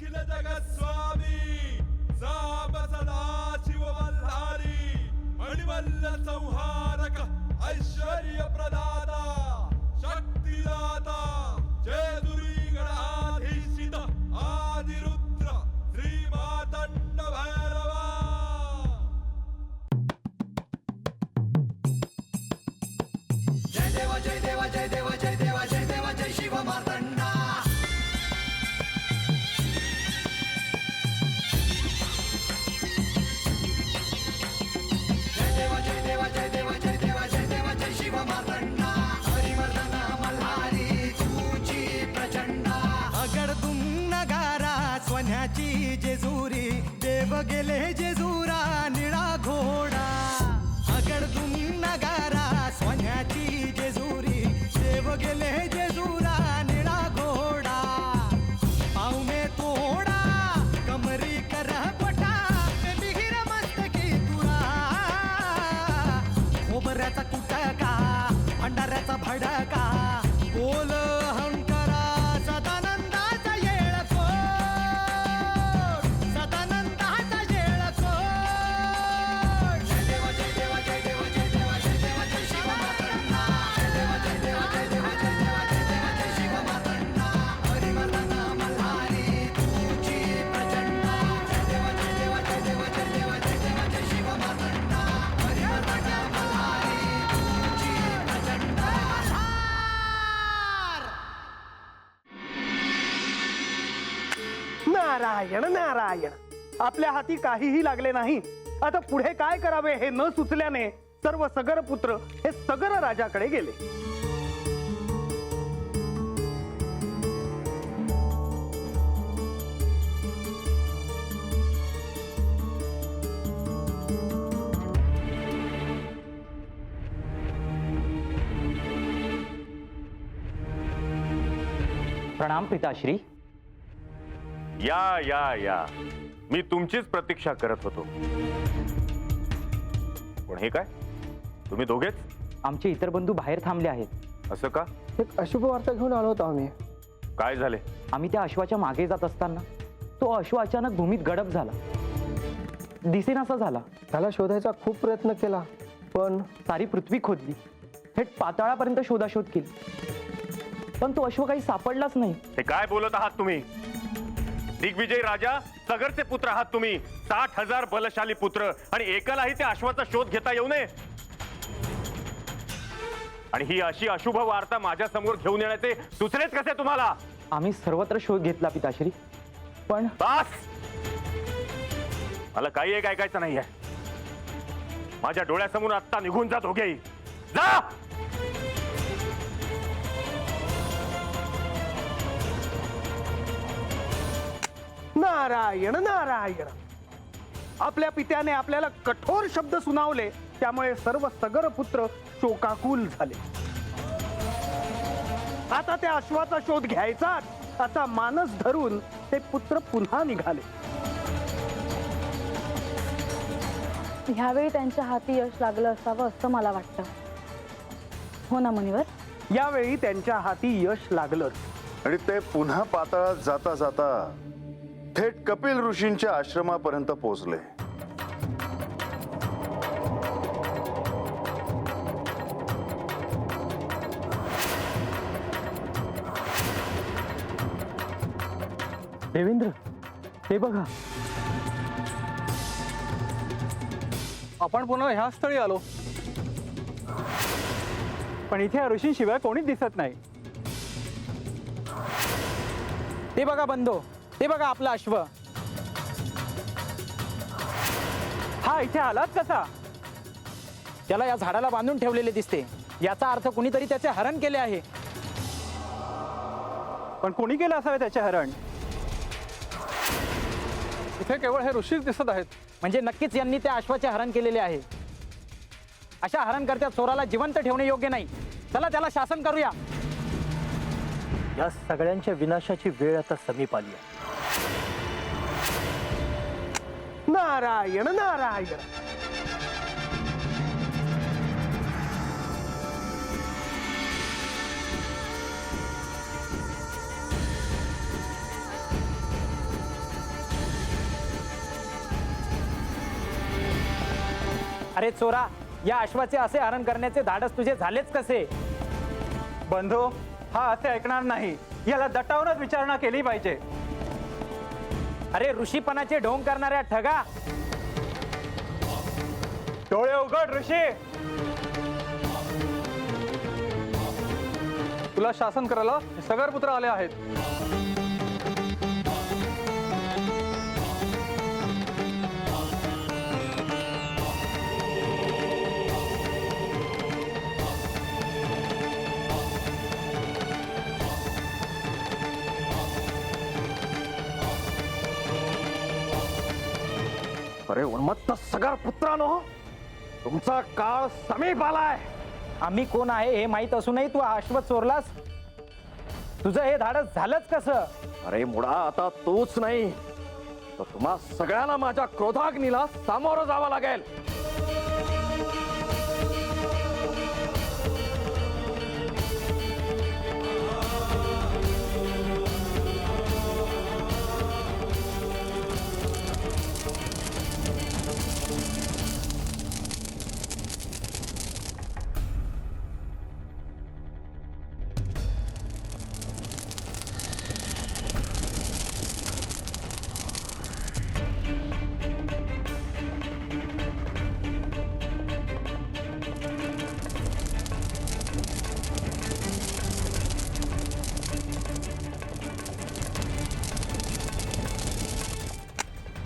अखिल जगत स्वामी साप सदा शिव मल्हारी मणिमल्ल संहारक ऐश्वर्य प्रदाता शक्तिदाता जय दुरी गणाधीशित आदिरुद्र श्री मातंड भैरवा. जय देवा जय देवा जय देवा जय देवा जय देवा जय शिव मार्तंडा. जय देवा जय देवा जय देवा जय देवा जय देवा जय शिव मार्तंडा. हरिवर्धन मल्हारी तुझी प्रचंडा. अगडतुम नगारा सोन्याची जेजुरी देव गेले जेजुरा निळा घोडा. अगडतुम नगारा सोन्याची जेजुरी देव गेले जेजुरा निळा घोडा. पाऊ में तोडा कमरी कर पटा बिहिर मस्तकी तुरा. खोबऱ्याचा कुटका भंडाऱ्याचा भडका बोल अहंकारा सदानंदाचा येळको. सदानंदाचा येळको. जय देवा जय देवा जय देवा जय देवा जय देवा जय शिव मार्तंडा. जय देवा जय देवा जय देवा जय देवा जय देवा जय शिव मार्तंडा. हरिवर्धन मल्हारी तुझी प्रचंडा. जय देवा जय देवा जय देवा जय देवा जय देवा जय शिव मार्तंडा. हरिवर्धन मल्हारी तुझी प्रचंडा. नारायण नारायण. आपल्या हाती काहीही लागले नाही. आता पुढे काय करावे हे न सुचल्याने सर्व सगर पुत्र हे सगर राजाकडे गेले. प्रणाम पिताश्री. या या या मी तुमचीच प्रतीक्षा करत होतो. पण हे काय, तुम्ही दोघेच? आमचे इतर बंधू बाहेर थांबले आहेत. असं का? एक अशुभ वार्ता घेऊन आलो होतो आम्ही. काय झाले? आम्ही त्या अश्वाच्या मागे जात असताना तो अश्व अचानक भूमीत गडप झाला. दिसेनासा झाला. त्याला शोधायचा खूप प्रयत्न केला पण सारी पृथ्वी खोदली. थेट पाताळापर्यंत शोधाशोध केली पण तो अश्व काही सापडलाच नाही. हे काय बोलत आहात तुम्ही? दिग्विजय राजा, सगरचे पुत्र आहात तुम्ही. 60,000 बलशाली पुत्र आणि एकालाही त्या अश्वाचा शोध घेता येऊ नये. आणि ही अशी अशुभ वार्ता माझ्या समोर घेऊन येण्याचे दुसरेच कसे तुम्हाला? आम्ही सर्वत्र शोध घेतला पिताश्री पण बस, मला काही एक ऐकायचं नाहीये. माझ्या डोळ्यासमोर आत्ता निघून जा दोघेही. जा. नारायण नारायण. आपल्या पित्याने आपल्याला कठोर शब्द सुनावले त्यामुळे सर्व सगर पुत्र शोकाकुल झाले. आता त्या अश्वाचा शोध घ्यायचा असा मानस धरून ते पुत्र पुन्हा निघाले. ह्यावेळी त्यांच्या हाती यश लागलं असावं असं मला वाटतं. हो ना मुनिवर? यावेळी त्यांच्या हाती यश लागलं आणि ते पुन्हा पाताळात जाता जाता थेट कपिल ऋषींच्या आश्रमापर्यंत पोहोचले. देवेंद्र, हे बघा. आपण पुन्हा ह्या स्थळी आलो पण इथे ऋषींशिवाय कोणीच दिसत नाही. ते बघा बंधू, ते बघा आपला अश्व. हा इथे आलाच कसा? त्याला या झाडाला बांधून ठेवलेले दिसते. याचा अर्थ कुणीतरी त्याचे हरण केले आहे. पण कोणी केलं असावे त्याचे हरण? इथे केवळ हे ऋषीच दिसत आहेत. म्हणजे नक्कीच यांनी त्या अश्वाचे हरण केलेले आहे. अशा हरणकर्त्या चोराला जिवंत ठेवणे योग्य नाही. चला त्याला शासन करूया. या सगळ्यांच्या विनाशाची वेळ आता समीप आली आहे. नारायण नारायण. अरे चोरा, या अश्वाचे असे हरण करण्याचे धाडस तुझे झालेच कसे? बंधू, हा असे ऐकणार नाही. याला दटावूनच विचारणा केली पाहिजे. अरे ऋषीपणाचे ढोंग करणाऱ्या ठगा, डोळे उघड ऋषी. तुला शासन करायला सगर पुत्र आले आहेत. अरे उन्मत्त सगर पुत्रानो, तुमचा काळ समीप आलाय. आम्ही कोण आहे हे माहीत असूनही तू हा अश्व चोरलास. तुझं हे धाडस झालंच कसं? अरे मुडा, आता तूच नाही तर तुम्हा सगळ्यांना माझ्या क्रोधाग्नीला सामोरं जावं लागेल.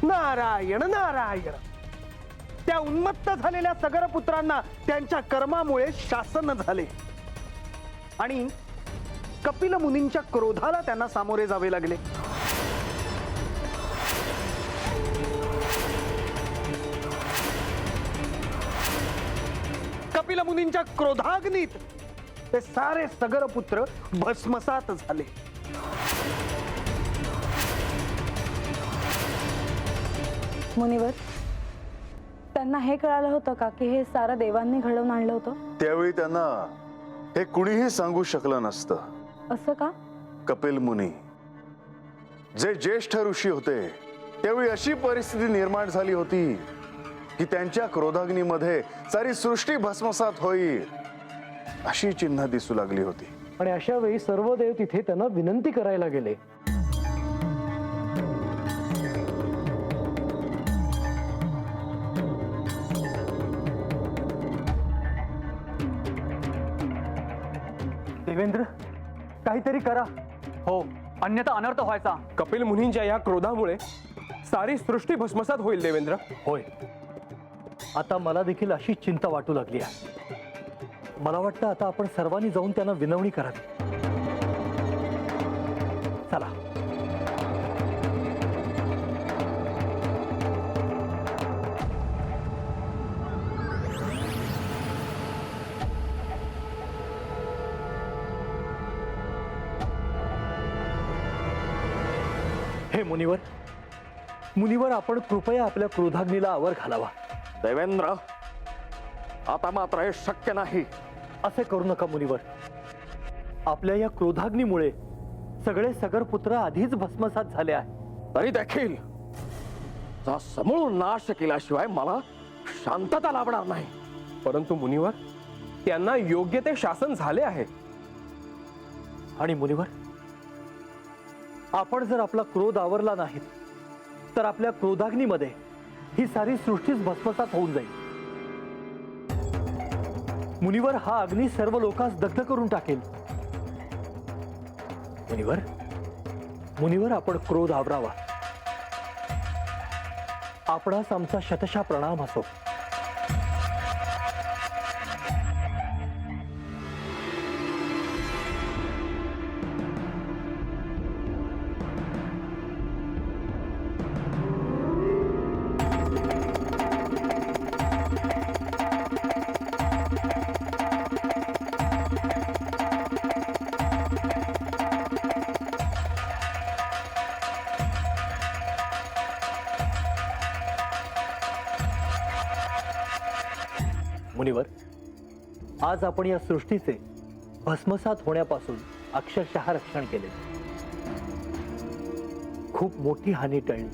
नारायण नारायण. त्या उन्मत्त झालेल्या सगर पुत्रांना त्यांच्या कर्मामुळे शासन झाले आणि कपिल मुनींच्या क्रोधाला त्यांना सामोरे जावे लागले. कपिल मुनींच्या क्रोधाग्नीत ते सारे सगर पुत्र भस्मसात झाले. मुनिवर, त्यांना हे कळालं होतं का की हे सारं देवांनी घडवून आणलं होतं? त्यावेळी त्यांना हे कुणीही सांगू शकलं नसतं. असं का? कपिल मुनी जे ज्येष्ठ ऋषी होते त्यावेळी अशी परिस्थिती निर्माण झाली होती की त्यांच्या क्रोधाग्नीमध्ये सारी सृष्टी भस्मसात होईल अशी चिन्ह दिसू लागली होती. आणि अशा वेळी सर्व देव तिथे त्यांना विनंती करायला गेले. देवेंद्र, काहीतरी करा. हो, अन्यथा अनर्थ व्हायचा. कपिल मुनींच्या या क्रोधामुळे सारी सृष्टी भस्मसात होईल देवेंद्र. होय, आता मला देखील अशी चिंता वाटू लागली आहे. मला वाटतं आता आपण सर्वांनी जाऊन त्यांना विनवणी करावी. चला. हे मुनिवर, मुनिवर, आपण कृपया आपल्या क्रोधाग्नीला आवर घालावा. देवेंद्र, आता मात्र हे शक्य नाही. असे करू नका मुनिवर. आपल्या या क्रोधाग्नीमुळे सगळे सगर पुत्र आधीच भस्मसात झाले आहे. तरी देखील जा समूळ नाश केल्याशिवाय मला शांतता लाभणार नाही. परंतु मुनिवर, त्यांना योग्य ते शासन झाले आहे. आणि मुनिवर, आपण जर आपला क्रोध आवरला नाही तर आपल्या क्रोधाग्नीमध्ये ही सारी सृष्टीच भस्मसात होऊन जाईल. मुनिवर, हा अग्नी सर्व लोकांस दग्ध करून टाकेल. मुनिवर, मुनिवर, आपण क्रोध आवरावा. आपणास आमचा शतशः प्रणाम असो. मुनिवर, आज आपण या सृष्टीचे भस्मसात होण्यापासून अक्षरशः रक्षण केले. खूप मोठी हानी टळली.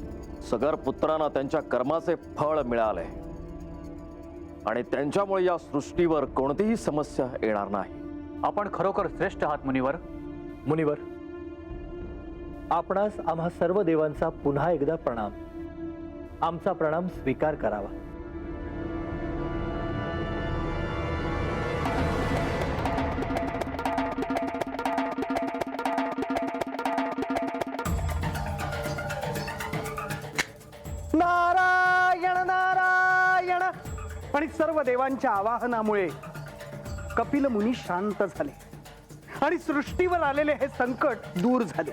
सगर पुत्रांना त्यांच्या कर्माचे फळ मिळाले आणि त्यांच्यामुळे या सृष्टीवर कोणतीही समस्या येणार नाही. आपण खरोखर श्रेष्ठ आहात मुनिवर. मुनिवर, आपणास आम्हा सर्व देवांचा पुन्हा एकदा प्रणाम. आमचा प्रणाम स्वीकार करावा. नारायण नारायण. आणि सर्व देवांच्या आवाहनामुळे कपिल मुनी शांत झाले आणि सृष्टीवर आलेले हे संकट दूर झाले.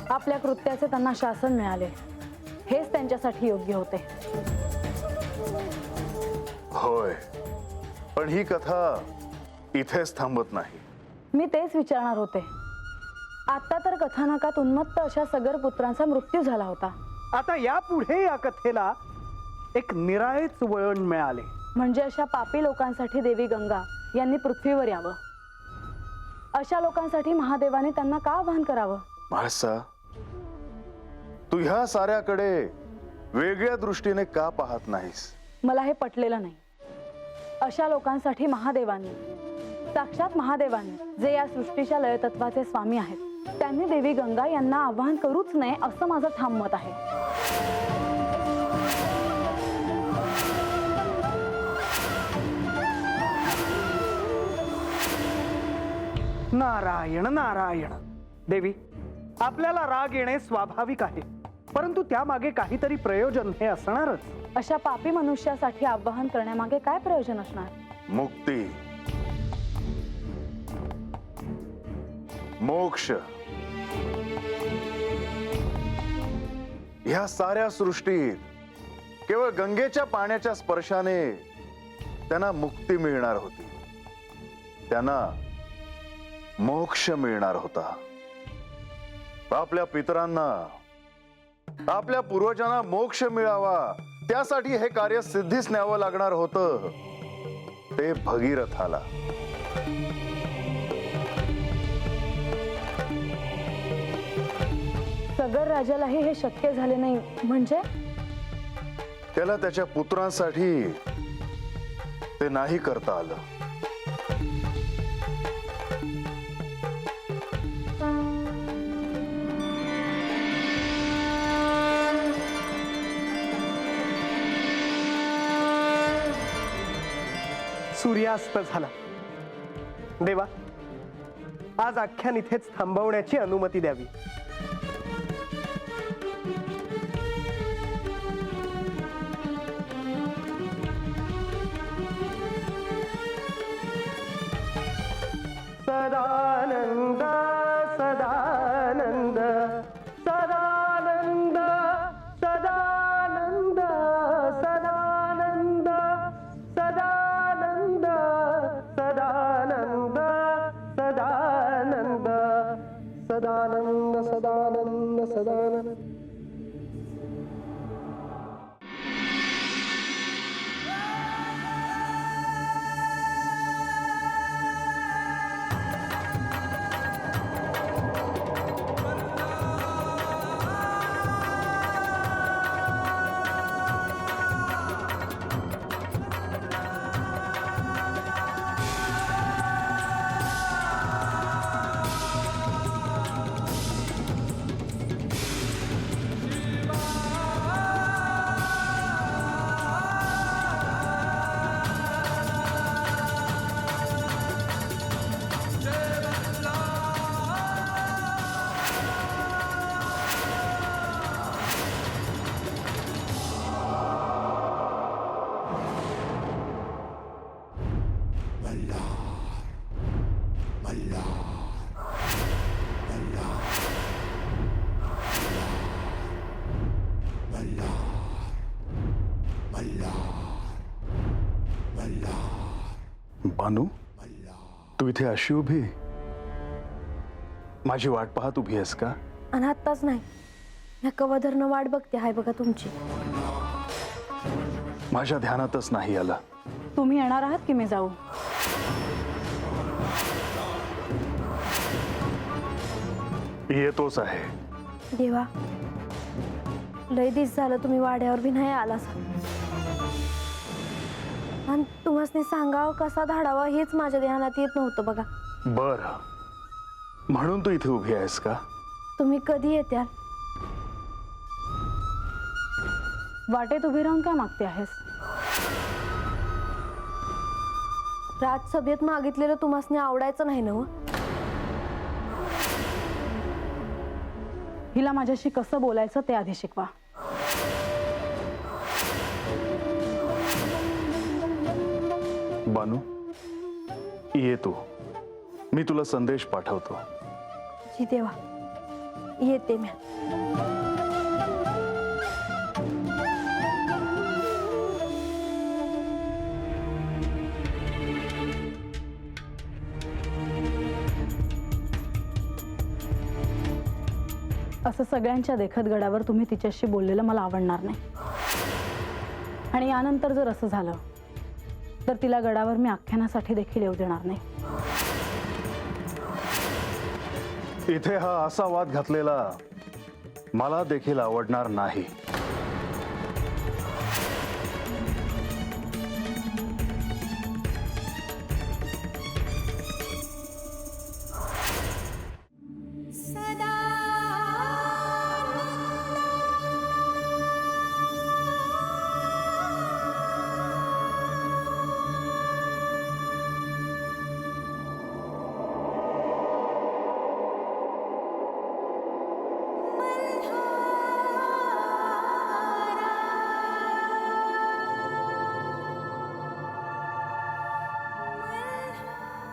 आपल्या कृत्याचे त्यांना शासन मिळाले, हेच त्यांच्यासाठी योग्य होते. होय, पण ही कथा इथेच थांबत नाही. मी तेच विचारणार होते. आता तर कथानकात उन्मत्त अशा सगर पुत्रांचा मृत्यू झाला होता. आता यापुढे या कथेला एक निराळेच वळण मिळाले. म्हणजे अशा पापी लोकांसाठी देवी गंगा यांनी पृथ्वीवर यावं. अशा लोकांसाठी महादेवाने त्यांना का आवाहन करावं? म्हाळसा, तू ह्या साऱ्याकडे वेगळ्या दृष्टीने का पाहत नाहीस? मला हे पटलेलं नाही. अशा लोकांसाठी महादेवांनी, साक्षात महादेवांनी, जे या सृष्टीच्या लयतत्वाचे स्वामी आहेत, त्यांनी देवी गंगा यांना आवाहन करूच नये असं माझं ठाम मत आहे. नारायण नारायण. देवी, आपल्याला राग येणे स्वाभाविक आहे, परंतु त्यामागे काहीतरी प्रयोजन हे असणारच. अशा पापी मनुष्यासाठी आवाहन करण्यामागे काय प्रयोजन असणार? मुक्ती, मोक्ष. ह्या साऱ्या सृष्टीत केवळ गंगेच्या पाण्याच्या स्पर्शाने त्यांना मुक्ती मिळणार होती, त्यांना मोक्ष मिळणार होता. आपल्या पितरांना, आपल्या पूर्वजांना मोक्ष मिळावा, त्यासाठी हे कार्य सिद्धीस न्यावं लागणार होतं. ते भगीरथाला. सगर राजालाही हे शक्य झाले नाही, म्हणजे त्याला त्याच्या पुत्रांसाठी ते नाही करता आलं. सूर्यास्त झाला. देवा, आज आख्यान इथेच थांबवण्याची अनुमती द्यावी. सदानंद सदानंद सदानंद सदानंद सदानंद सदानंद सदानंद सदानंद सदानंद सदानंद सदानंद. बानू, तू इथे अशी उभी, माझी वाट पाहत उभी आहेस का? आणि आत्ताच नाही, या कवधरनं वाट बघते आहे बघा तुमची. माझ्या ध्यानातच नाही आलं. तुम्ही येणार आहात की मी जाऊ? येतोच आहे. देवा, लय दिस झालं तुम्ही वाड्यावर बी नाही आला. आणि तुम्हाला सांगावं कसा धाडावा हेच माझ्या ध्यानात येत नव्हतं बघा. बर, म्हणून तू इथे उभी आहेस का? तुम्ही कधी येत्याल? वाटेत उभी राहून काय मागते आहेस? राजसभेत मागितलेलं तुम्हाला आवडायचं नाही ना हो? हिला माझ्याशी कसं बोलायचं ते आधी शिकवा. बानू, ये तू, मी तुला संदेश पाठवतो. जी देवा, येते मी. असं सगळ्यांच्या देखत गडावर तुम्ही तिच्याशी बोललेलं मला आवडणार नाही. आणि यानंतर जर असं झालं तर तिला गडावर मी आख्यानासाठी देखील येऊ देणार नाही. इथे हा असा वाद घातलेला मला देखील आवडणार नाही.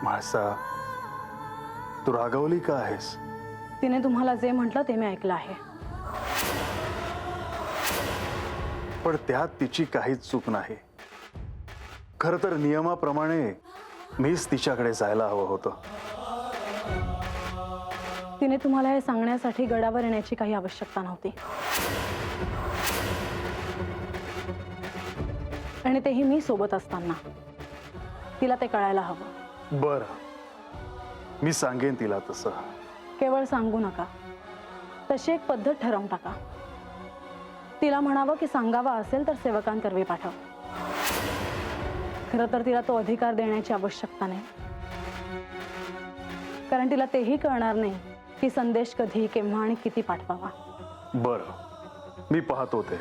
म्हाळसा, तू रागवली का आहेस? तिने तुम्हाला जे म्हटलं ते मी ऐकलं आहे. पण त्यात तिची काहीच चूक नाही. खर तर नियमाप्रमाणे मीच तिच्याकडे जायला हवं होतं. तिने तुम्हाला हे सांगण्यासाठी गडावर येण्याची काही आवश्यकता नव्हती. आणि तेही मी सोबत असताना. तिला ते कळायला हवं. बर, मी सांगेन तिला तसं. केवळ सांगू नका, तशी एक पद्धत ठरवून टाका. तिला म्हणावं की सांगावा असेल तर सेवकांकरवी पाठव. खरं तर तिला तो अधिकार देण्याची आवश्यकता नाही, कारण तिला तेही कळणार नाही की संदेश कधी, केव्हा आणि किती पाठवावा. बर, मी पाहतो ते.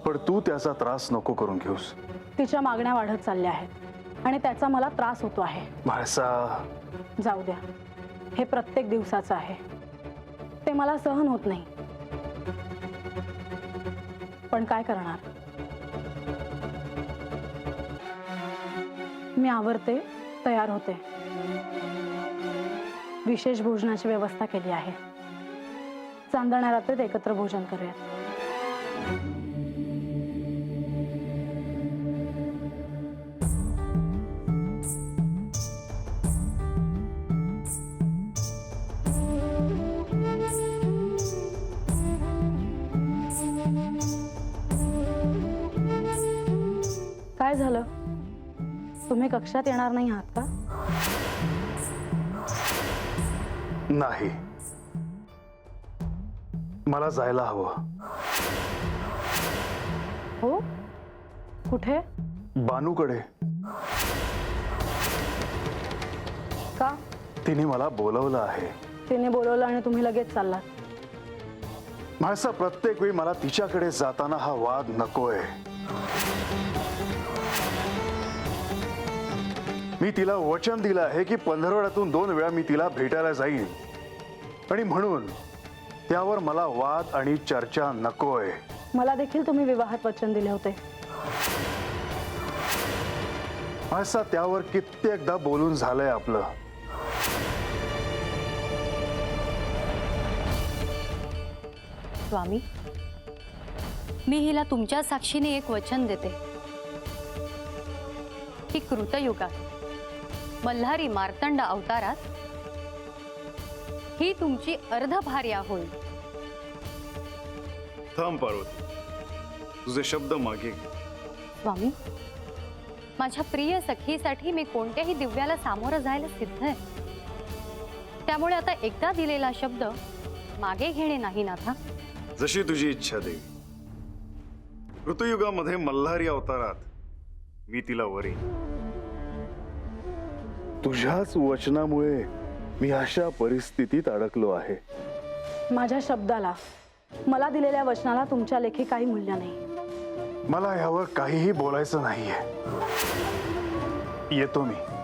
पण तू त्याचा त्रास नको करून घेऊस. तिच्या मागण्या वाढत चालल्या आहेत आणि त्याचा मला त्रास होतो आहे. म्हाळसा, जाऊ द्या, हे प्रत्येक दिवसाचं आहे. ते मला सहन होत नाही. पण काय करणार? मी आवरते, तयार होते. विशेष भोजनाची व्यवस्था केली आहे. चांदण्या रात्रीत एकत्र भोजन करूयात. काय झालं? तुम्ही कक्षात येणार नाही आहात का? नाही, मला जायला हवं. हो? कुठे? बानूकडे. का? तिने मला बोलवलं आहे. तिने बोलवलं आणि तुम्ही लगेच चाललात? म्हाळसा, प्रत्येक वेळी मला तिच्याकडे जाताना हा वाद नकोय. मी तिला वचन दिलं आहे की 15 वेळातून 2 वेळा मी तिला भेटायला जाईन. आणि म्हणून त्यावर मला वाद आणि चर्चा नकोय. मला देखील तुम्ही विवाहात वचन दिले होते. म्हाळसा, त्यावर कित्येकदा बोलून झालंय आपलं. स्वामी, मी हिला तुमच्या साक्षीने एक वचन देते की कृतयुगात मल्हारी मार्तंड अवतारात ही तुमची अर्धभार्या होईल. थांब पार्वती, तुझे शब्द मागे. स्वामी, माझ्या प्रिय सखीसाठी मी कोणत्याही दिव्याला सामोरं जायला सिद्ध आहे. त्यामुळे आता एकदा दिलेला शब्द मागे घेणे नाही नाथा. जशी तुझी इच्छा देवी. ऋतुयुगामध्ये मल्हारी अवतारात मी तिला वरीन. तुझ्याच वचनामुळे मी अशा परिस्थितीत अडकलो आहे. माझ्या शब्दाला, मला दिलेल्या वचनाला तुमच्या लेखी काही मूल्य नाही. मला यावर काहीही बोलायचं नाहीये. येतो मी.